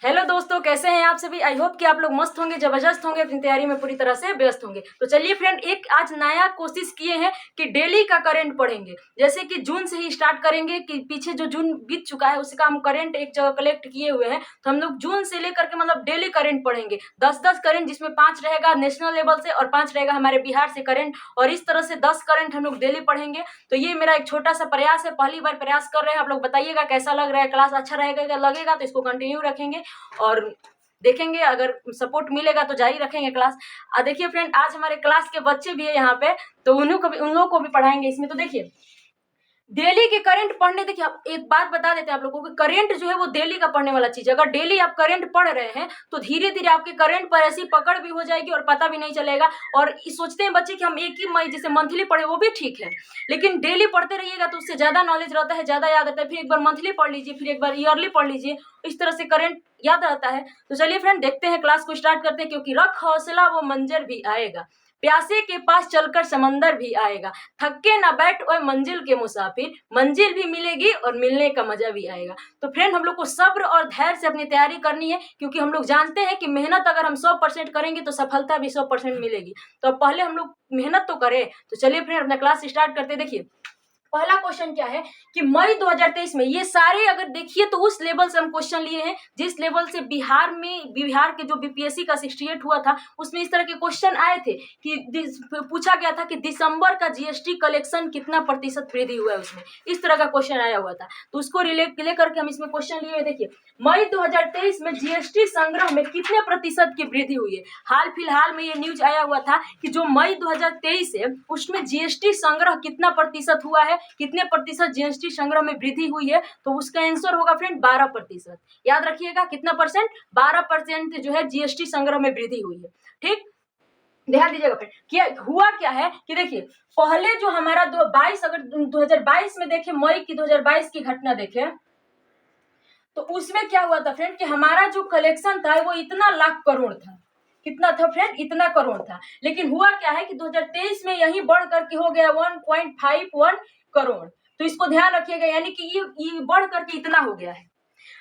Hello दोस्तों, कैसे हैं आप सभी। आई होप कि आप लोग मस्त होंगे, जबरदस्त होंगे, अपनी तैयारी में पूरी तरह से व्यस्त होंगे। तो चलिए फ्रेंड, एक आज नया कोशिश किए हैं कि डेली का करंट पढ़ेंगे। जैसे कि जून से ही स्टार्ट करेंगे कि पीछे जो जून बीत चुका है उसका हम करंट एक जगह कलेक्ट किए हुए हैं, तो हम लोग जून से लेकर के मतलब डेली करंट पढ़ेंगे। 10-10 करंट, जिसमें 5 रहेगा नेशनल लेवल से और 5 रहेगा हमारे बिहार से करंट, और इस तरह से 10 करंट हम लोग डेली पढ़ेंगे। तो ये मेरा एक छोटा सा प्रयास है, पहली बार प्रयास कर रहे हैं। आप लोग बताइएगा कैसा लग रहा है, क्लास अच्छा रहेगा लगेगा तो इसको कंटिन्यू रखेंगे और देखेंगे, अगर सपोर्ट मिलेगा तो जारी रखेंगे क्लास। देखिए फ्रेंड, आज हमारे क्लास के बच्चे भी है यहाँ पे, तो उन लोगों को भी पढ़ाएंगे इसमें। तो देखिए, डेली के करंट पढ़ने, देखिए आप एक बात बता देते हैं आप लोगों को, करंट जो है वो डेली का पढ़ने वाला चीज है। अगर डेली आप करंट पढ़ रहे हैं तो धीरे धीरे आपके करंट पर ऐसी पकड़ भी हो जाएगी और पता भी नहीं चलेगा। और सोचते हैं बच्चे कि हम एक ही मई जैसे मंथली पढ़े, वो भी ठीक है, लेकिन डेली पढ़ते रहिएगा तो उससे ज्यादा नॉलेज रहता है, ज्यादा याद रहता है। फिर एक बार मंथली पढ़ लीजिए, फिर एक बार ईयरली पढ़ लीजिए, इस तरह से करंट याद रहता है। तो चलिए फ्रेंड, देखते हैं, क्लास को स्टार्ट करते हैं। क्योंकि रख हौसला वो मंजर भी आएगा, प्यासे के पास चलकर समंदर भी आएगा, थके ना बैठ ओए मंजिल के मुसाफिर, मंजिल भी मिलेगी और मिलने का मजा भी आएगा। तो फ्रेंड, हम लोग को सब्र और धैर्य से अपनी तैयारी करनी है, क्योंकि हम लोग जानते हैं कि मेहनत अगर हम 100% करेंगे तो सफलता भी 100% मिलेगी। तो अब पहले हम लोग मेहनत तो करें। तो चलिए फ्रेंड, अपना क्लास स्टार्ट करते। देखिए, पहला क्वेश्चन क्या है कि मई 2023 में, ये सारे अगर देखिए तो उस लेवल से हम क्वेश्चन लिए हैं जिस लेवल से बिहार के जो बीपीएससी का 68 हुआ था, उसमें इस तरह के क्वेश्चन आए थे कि पूछा गया था कि दिसंबर का जीएसटी कलेक्शन कितना प्रतिशत वृद्धि हुआ है, उसमें इस तरह का क्वेश्चन आया हुआ था। तो उसको रिलेट लेकर के हम इसमें क्वेश्चन लिए। देखिए, मई 2023 में जीएसटी संग्रह में कितने प्रतिशत की वृद्धि हुई है। हाल फिलहाल में ये न्यूज आया हुआ था कि जो मई 2023 है उसमें जीएसटी संग्रह कितना प्रतिशत हुआ है, कितने प्रतिशत जीएसटी संग्रह में वृद्धि हुई है। तो उसका आंसर होगा फ्रेंड 12%। याद रखिएगा, कितना परसेंट, 12% जो है जीएसटी संग्रह में वृद्धि हुई है। ठीक, ध्यान दीजिएगा फ्रेंड। क्या हुआ, क्या है कि देखिए, पहले जो हमारा 22 अगर 2022 में देखें, मई की 2022 की घटना देखें, तो उसमें क्या हुआ था फ्रेंड कि हमारा जो कलेक्शन था वो इतना लाख करोड़ था। कितना था फ्रेंड, इतना करोड़ था। लेकिन हुआ क्या है कि 2023 में यही बढ़ करके हो गया 1.51 करोड़। तो इसको ध्यान रखिएगा, यानी कि ये बढ़ करके इतना हो गया है।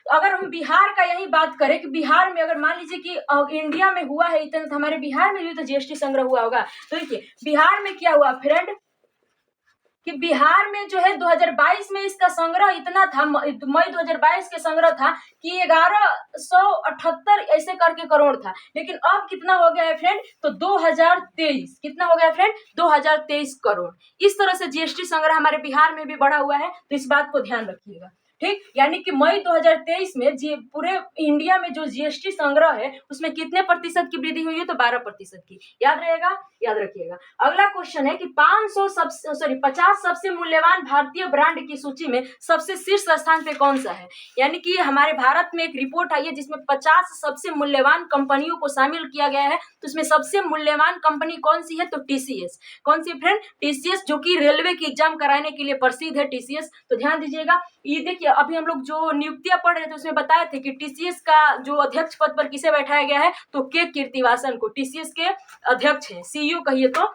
तो अगर हम बिहार का यही बात करें कि बिहार में अगर मान लीजिए कि इंडिया में हुआ है इतना, तो हमारे बिहार में भी तो जीएसटी संग्रह हुआ होगा। तो देखिए, बिहार में क्या हुआ फ्रेंड कि बिहार में जो है 2022 में इसका संग्रह इतना था, मई 2022 के संग्रह था कि 1178 ऐसे करके करोड़ था। लेकिन अब कितना हो गया है फ्रेंड, तो 2023 कितना हो गया है फ्रेंड, 2023 करोड़। इस तरह से जीएसटी संग्रह हमारे बिहार में भी बढ़ा हुआ है, तो इस बात को ध्यान रखिएगा। ठीक, यानी कि मई 2023 में पूरे इंडिया में जो जीएसटी संग्रह है उसमें कितने प्रतिशत की वृद्धि हुई है, तो 12% की। याद रहेगा, याद रखिएगा। अगला क्वेश्चन है कि 50 सबसे मूल्यवान भारतीय ब्रांड की सूची में सबसे शीर्ष स्थान पे कौन सा है। यानी कि हमारे भारत में एक रिपोर्ट आई है जिसमें 50 सबसे मूल्यवान कंपनियों को शामिल किया गया है। तो उसमें सबसे मूल्यवान कंपनी कौन सी है, तो टीसीएस। कौन सी फ्रेंड, टीसीएस, जो कि रेलवे की एग्जाम कराने के लिए प्रसिद्ध है टीसीएस। तो ध्यान दीजिएगा। ये देखिए, अभी हम लोग जो नियुक्तियां पढ़ रहे थे उसमें बताए थे कि टीसीएस का जो अध्यक्ष पद पर किसे बैठाया गया है, तो के कीर्तिवासन को टीसीएस के अध्यक्ष है, सीईओ कहिए तो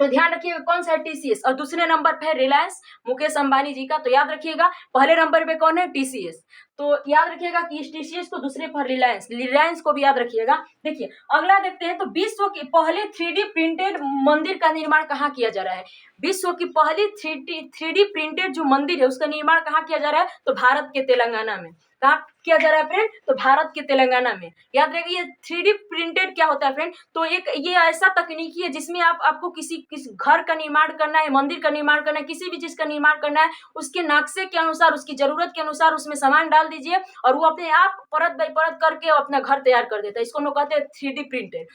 ध्यान रखिएगा कौन सा है, टीसीएस। और दूसरे नंबर पे है रिलायंस, मुकेश अंबानी जी का। तो याद रखिएगा, पहले नंबर पे कौन है, टीसीएस। तो याद रखिएगा कि इस टीसीएस को, दूसरे पर रिलायंस को भी याद रखिएगा। देखिए, अगला देखते हैं, तो विश्व की पहले 3D प्रिंटेड मंदिर का निर्माण कहाँ किया जा रहा है। विश्व की पहली 3D प्रिंटेड जो मंदिर है उसका निर्माण कहाँ किया जा रहा है, तो भारत के तेलंगाना में। कहाँ किया जा रहा है फ्रेंड, तो भारत के तेलंगाना में। याद रखिए, ये 3D प्रिंटेड क्या होता है फ्रेंड, तो एक ये ऐसा तकनीकी है जिसमें आपको किसी घर का निर्माण करना है, मंदिर का निर्माण करना है, किसी भी चीज का निर्माण करना है, उसके नक्शे के अनुसार, उसकी जरूरत के अनुसार उसमें सामान डाल दीजिए और वो अपने आप परत बाई परत करके अपना घर तैयार कर देता है। इसको लोग कहते हैं 3D प्रिंटेड।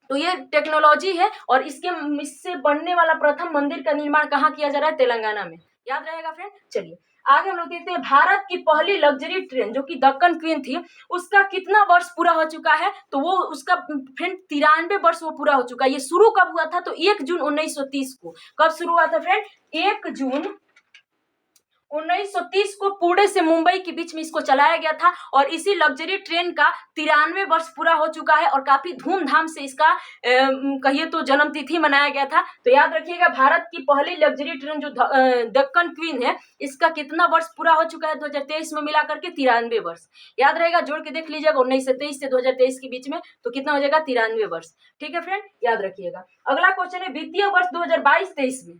तो ये टेक्नोलॉजी है और इससे बनने वाला प्रथम मंदिर का निर्माण कहाँ किया जा रहा है, तेलंगाना में। याद रहेगा फ्रेंड। चलिए आगे हम लोग देखते हैं, भारत की पहली लग्जरी ट्रेन जो कि दक्कन क्वीन थी, उसका कितना वर्ष पूरा हो चुका है, तो वो उसका फ्रेंड 93 वर्ष वो पूरा हो चुका है। ये शुरू कब हुआ था, तो 1 जून 1930 को। कब शुरू हुआ था फ्रेंड, 1 जून 1930 को पुणे से मुंबई के बीच में इसको चलाया गया था और इसी लग्जरी ट्रेन का 93 वर्ष पूरा हो चुका है और काफी धूमधाम से इसका कहिए तो जन्म तिथि मनाया गया था। तो याद रखिएगा भारत की पहली लग्जरी ट्रेन जो दक्कन क्वीन है, इसका कितना वर्ष पूरा हो चुका है 2023 में मिला करके 93 वर्ष। याद रहेगा, जोड़ के देख लीजिएगा 1923 से 2023 के बीच में, तो कितना हो जाएगा 93 वर्ष। ठीक है फ्रेंड, याद रखिएगा। अगला क्वेश्चन है वित्तीय वर्ष 2022-23 में।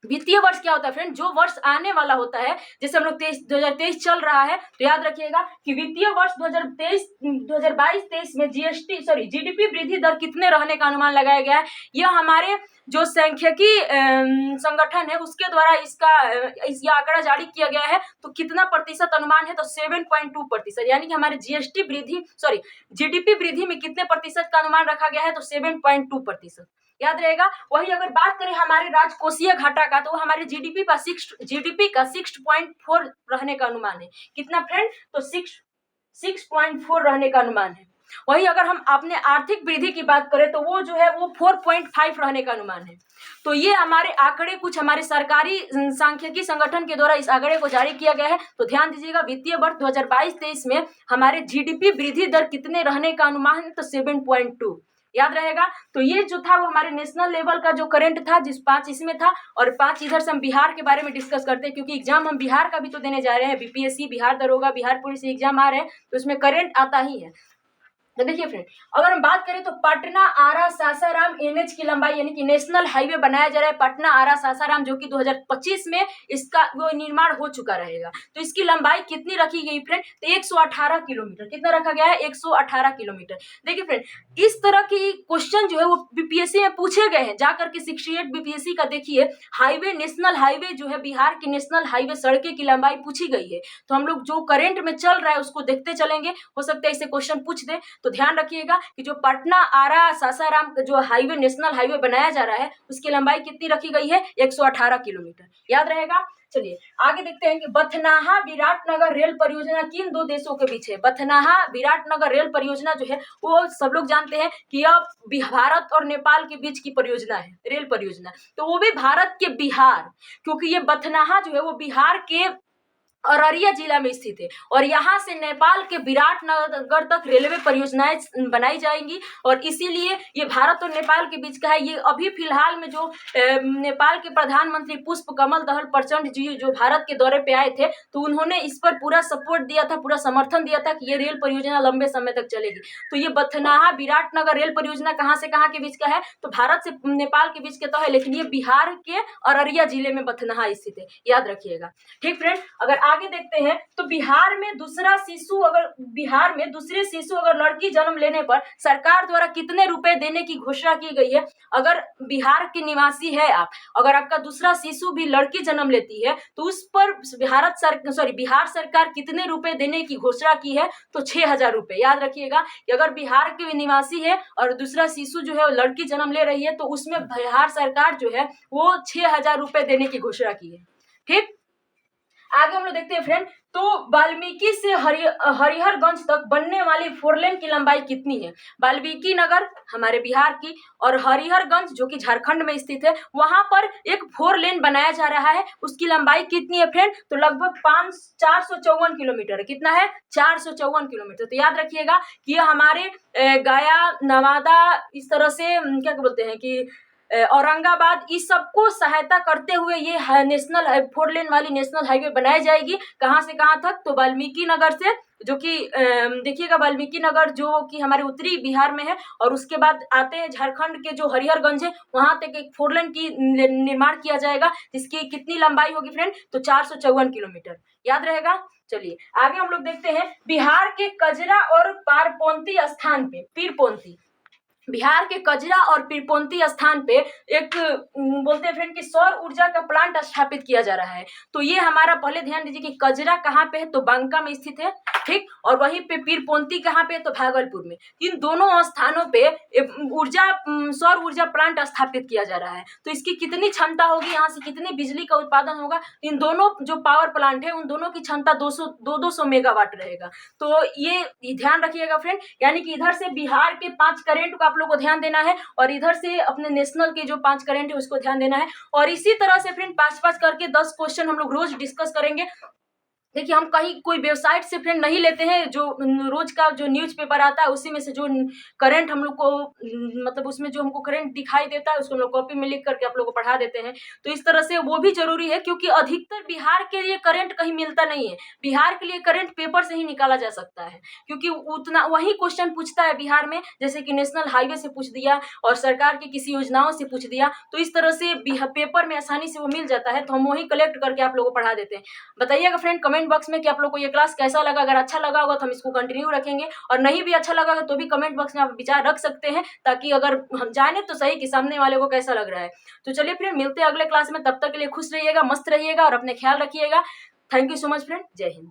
वित्तीय वर्ष क्या होता है फ्रेंड? जो वर्ष आने वाला होता है, जैसे हम लोग 2023 चल रहा है, तो याद रखिएगा कि वित्तीय वर्ष 2022-23 में जीडीपी वृद्धि दर कितने रहने का अनुमान लगाया गया है। यह हमारे जो सांख्यिकी संगठन है उसके द्वारा यह आंकड़ा जारी किया गया है। तो कितना प्रतिशत अनुमान है? तो 7.2%, यानी कि हमारे जीडीपी वृद्धि में कितने प्रतिशत का अनुमान रखा गया है? तो 7.2%। याद रहेगा। वही अगर बात करें हमारे राजकोषीय घाटा का, तो हमारे जीडीपी का 6.4 रहने का अनुमान है। कितना फ्रेंड? तो 6.4 रहने का अनुमान है। वही अगर हम अपने आर्थिक वृद्धि की बात करें तो वो जो है वो 4.5 रहने का अनुमान है। तो ये हमारे आंकड़े कुछ हमारे सरकारी सांख्यिकी संगठन के द्वारा इस आंकड़े को जारी किया गया है। तो ध्यान दीजिएगा, वित्तीय वर्ष 2022-23 में हमारे जीडीपी वृद्धि दर कितने रहने का अनुमान है? तो 7.2। याद रहेगा। तो ये जो था वो हमारे नेशनल लेवल का जो करंट था, जिस 5 इसमें था और 5 इधर से हम बिहार के बारे में डिस्कस करते हैं, क्योंकि एग्जाम हम बिहार का भी तो देने जा रहे हैं। बीपीएससी, बिहार दरोगा, बिहार पुलिस एग्जाम आ रहे हैं, तो उसमें करंट आता ही है। तो देखिए फ्रेंड, अगर हम बात करें तो पटना आरा सासाराम एनएच की लंबाई, यानी कि नेशनल हाईवे बनाया जा रहा है पटना आरा सासाराम, जो कि 2025 में इसका वो निर्माण हो चुका रहेगा। तो इसकी लंबाई कितनी रखी गई फ्रेंड? तो 118 किलोमीटर। कितना रखा गया है? 118 किलोमीटर। देखिए फ्रेंड, इस तरह की क्वेश्चन जो है वो बीपीएससी में पूछे गए हैं। जाकर के 68 बीपीएससी का देखिए, हाईवे, नेशनल हाईवे जो है, बिहार की नेशनल हाईवे सड़कें की लंबाई पूछी गई है। तो हम लोग जो करंट में चल रहा है उसको देखते चलेंगे, हो सकता है इसे क्वेश्चन पूछ दे। तो ध्यान रखिएगा कि जो पटना आरा सासाराम जो हाईवे, नेशनल हाईवे बनाया जा रहा है, उसकी लंबाई कितनी रखी गई है? 118 किलोमीटर। याद रहेगा। चलिए आगे देखते हैं कि बथनाहा विराटनगर रेल परियोजना किन दो देशों के बीच है। बथनाहा विराटनगर रेल परियोजना जो है वो सब लोग जानते हैं कि यह भारत और नेपाल के बीच की परियोजना है, रेल परियोजना। तो वो भी भारत के बिहार, क्योंकि ये बथनाहा जो है वो बिहार के अररिया जिला में स्थित है और यहाँ से नेपाल के विराटनगर तक रेलवे परियोजनाएं बनाई जाएंगी और इसीलिए ये भारत और नेपाल के बीच का है। ये अभी फिलहाल में जो नेपाल के प्रधानमंत्री पुष्प कमल दहल प्रचंड जी जो भारत के दौरे पे आए थे, तो उन्होंने इस पर पूरा सपोर्ट दिया था, पूरा समर्थन दिया था कि ये रेल परियोजना लंबे समय तक चलेगी। तो ये बथनाहा विराटनगर रेल परियोजना कहाँ से कहाँ के बीच का है? तो भारत से नेपाल के बीच के तो है, लेकिन ये बिहार के अररिया जिले में बथनाहा स्थित है। याद रखिएगा। ठीक फ्रेंड, अगर आगे देखते हैं तो बिहार में दूसरे शिशु अगर लड़की जन्म लेने पर सरकार द्वारा कितने रुपए देने की घोषणा की गई है। अगर बिहार के निवासी है आप, अगर आपका दूसरा शिशु भी लड़की जन्म लेती है तो उस पर बिहार सरकार कितने रुपए देने की घोषणा की है? तो 6,000 रुपए। याद रखिएगा कि अगर बिहार के निवासी है और दूसरा शिशु जो है लड़की जन्म ले रही है तो उसमें बिहार सरकार जो है वो 6,000 रुपए देने की घोषणा की है। ठीक, आगे हम लोग देखते हैं फ्रेंड। तो वाल्मीकि से हरिहरगंज तक बनने वाली 4 लेन की लंबाई कितनी है? वाल्मीकि नगर हमारे बिहार की और हरिहरगंज जो कि झारखंड में स्थित है, वहां पर एक 4 लेन बनाया जा रहा है। उसकी लंबाई कितनी है फ्रेंड? तो लगभग 454 किलोमीटर। कितना है? 454 किलोमीटर। तो याद रखिएगा कि यह हमारे गया, नवादा, इस तरह से क्या बोलते हैं कि औरंगाबाद, इस सबको सहायता करते हुए ये 4 लेन वाली नेशनल हाईवे बनाई जाएगी। कहां से कहां तक? तो वाल्मीकि नगर से, जो कि देखिएगा वाल्मीकि नगर जो कि हमारे उत्तरी बिहार में है, और उसके बाद आते हैं झारखंड के जो हरिहरगंज है, वहां तक एक 4 लेन की निर्माण किया जाएगा, जिसकी कितनी लंबाई होगी फ्रेंड? तो 454 किलोमीटर। याद रहेगा। चलिए आगे हम लोग देखते हैं बिहार के कजरा और पीरपोंती स्थान पे, बिहार के कजरा और पीरपोंती स्थान पे एक बोलते हैं फ्रेंड कि सौर ऊर्जा का प्लांट स्थापित किया जा रहा है। तो ये हमारा, पहले ध्यान दीजिए कि कजरा कहाँ पे है? तो बांका में स्थित है। ठीक, और वहीं पे पीरपोंती कहाँ पे? तो भागलपुर में। इन दोनों स्थानों पे सौर ऊर्जा प्लांट स्थापित किया जा रहा है। तो इसकी कितनी क्षमता होगी, यहाँ से कितनी बिजली का उत्पादन होगा? इन दोनों जो पावर प्लांट है उन दोनों की क्षमता 200 मेगावाट रहेगा। तो ये ध्यान रखिएगा फ्रेंड, यानी कि इधर से बिहार के 5 करेंट को आप लोग को ध्यान देना है, और इधर से अपने नेशनल के जो 5 करंट है उसको ध्यान देना है। और इसी तरह से फ्रेंड 5-5 करके 10 क्वेश्चन हम लोग रोज डिस्कस करेंगे। देखिए, हम कहीं कोई वेबसाइट से फ्रेंड नहीं लेते हैं, जो रोज का जो न्यूज़पेपर आता है उसी में से जो करंट हम लोग को मतलब उसमें जो हमको करंट दिखाई देता है उसको हम लोग कॉपी में लिख करके आप लोगों को पढ़ा देते हैं। तो इस तरह से वो भी जरूरी है, क्योंकि अधिकतर बिहार के लिए करंट कहीं मिलता नहीं है। बिहार के लिए करंट पेपर से ही निकाला जा सकता है, क्योंकि उतना वही क्वेश्चन पूछता है बिहार में, जैसे कि नेशनल हाईवे से पूछ दिया और सरकार की किसी योजनाओं से पूछ दिया, तो इस तरह से पेपर में आसानी से वो मिल जाता है, तो हम वही कलेक्ट करके आप लोगों को पढ़ा देते हैं। बताइएगा फ्रेंड कमेंट बॉक्स में कि आप लोग को ये क्लास कैसा लगा। अगर अच्छा लगा होगा तो हम इसको कंटिन्यू रखेंगे, और नहीं भी अच्छा लगा तो भी कमेंट बॉक्स में आप विचार रख सकते हैं, ताकि अगर हम जाने तो सही कि सामने वाले को कैसा लग रहा है। तो चलिए फ्रेंड, मिलते हैं अगले क्लास में। तब तक के लिए खुश रहिएगा, मस्त रहिएगा और अपने ख्याल रखिएगा। Thank you so much friend. जय हिंद।